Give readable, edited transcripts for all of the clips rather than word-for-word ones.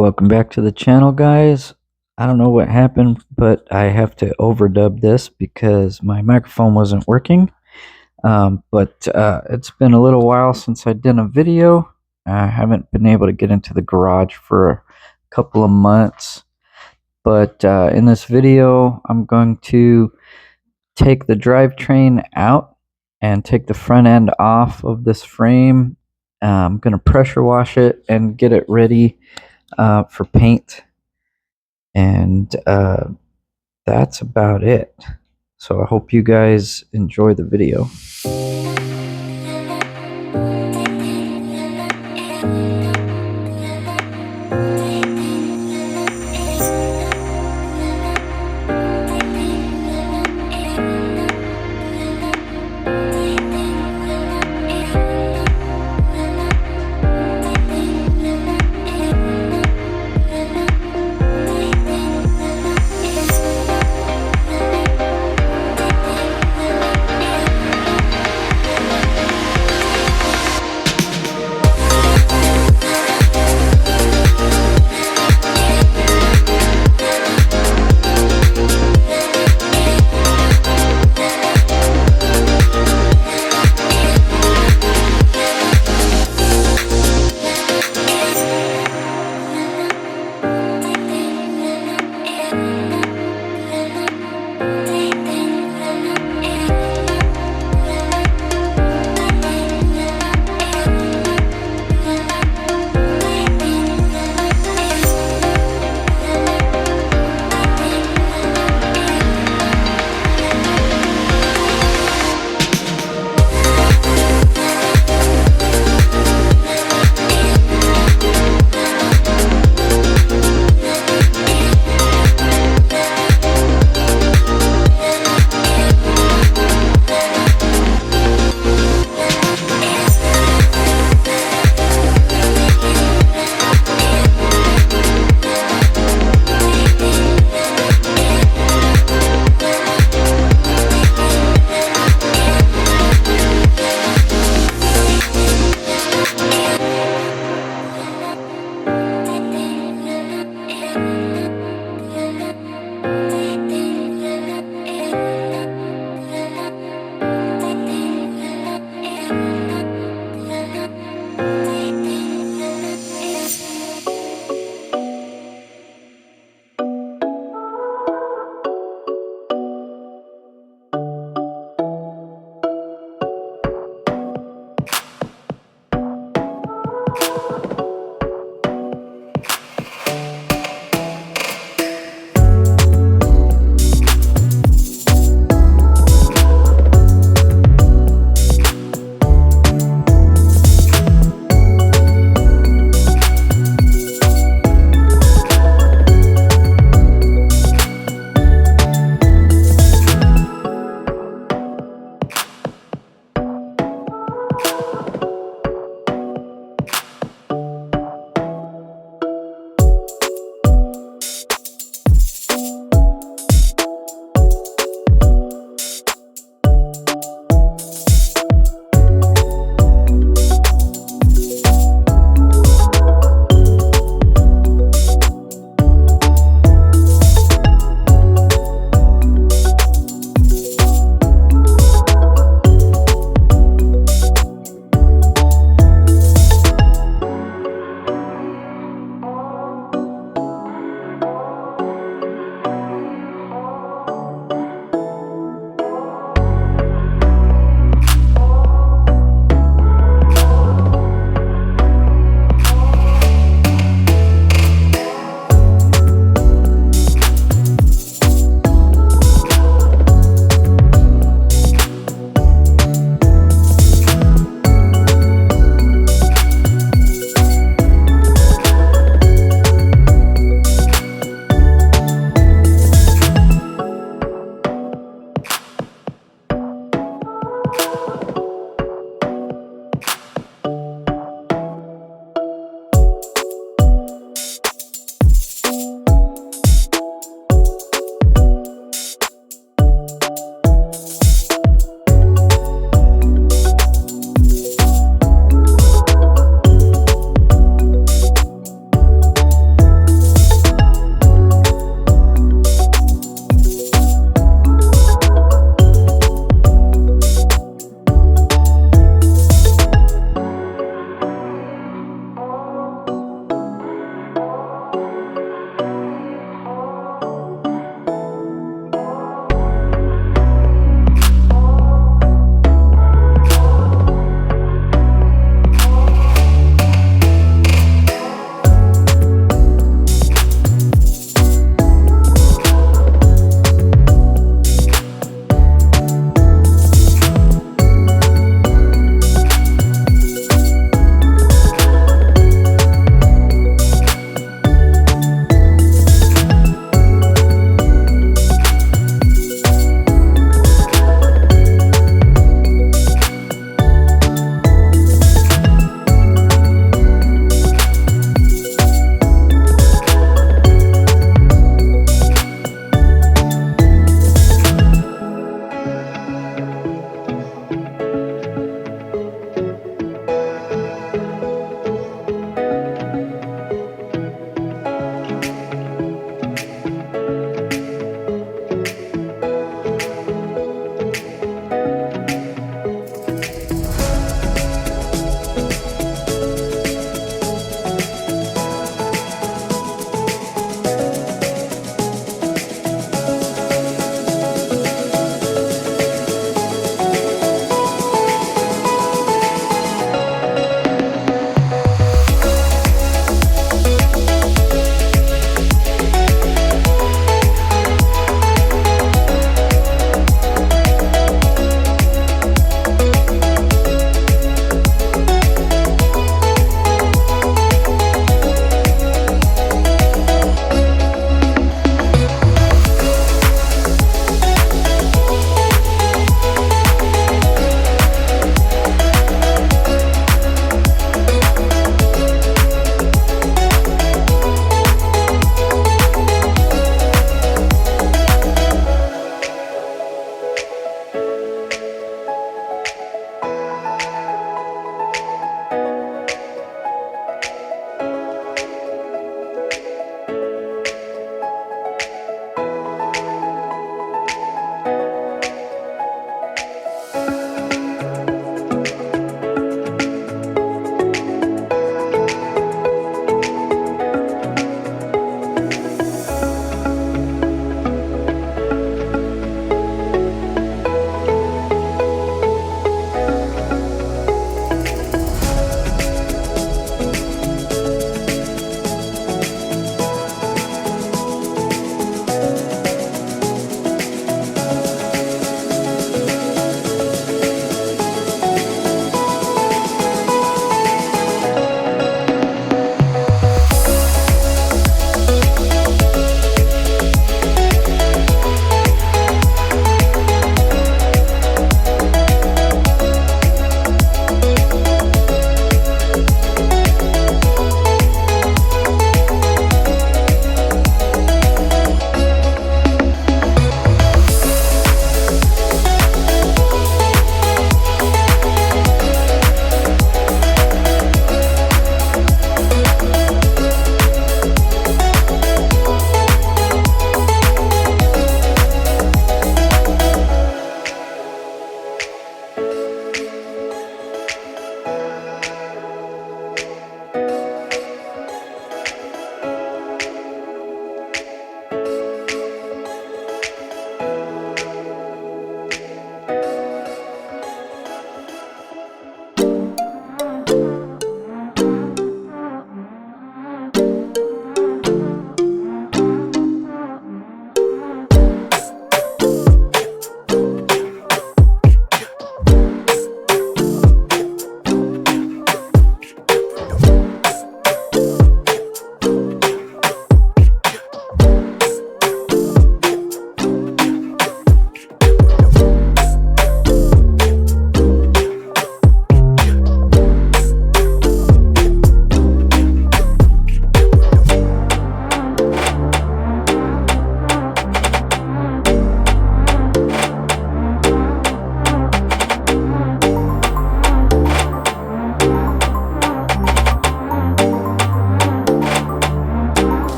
Welcome back to the channel, guys. I don't know what happened, but I have to overdub this because my microphone wasn't working. But it's been a little while since I did a video. I haven't been able to get into the garage for a couple of months. But in this video, I'm going to take the drivetrain out and take the front end off of this frame. I'm going to pressure wash it and get it ready for paint. And that's about it. So I hope you guys enjoy the video.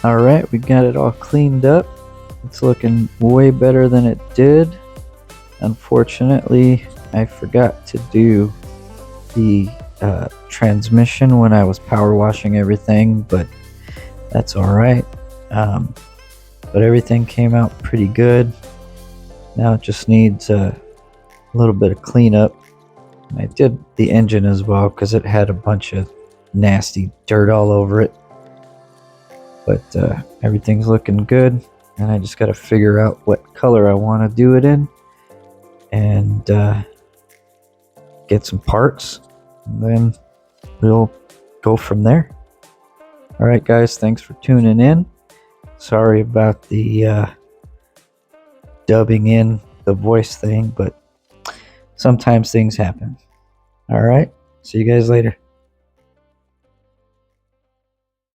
Alright, we got it all cleaned up. It's looking way better than it did. Unfortunately, I forgot to do the transmission when I was power washing everything, but that's alright. But everything came out pretty good. Now it just needs a little bit of cleanup. I did the engine as well because it had a bunch of nasty dirt all over it. But everything's looking good, and I just got to figure out what color I want to do it in and get some parts, and then we'll go from there. Alright guys, thanks for tuning in. Sorry about the dubbing in the voice thing, but sometimes things happen. Alright, see you guys later.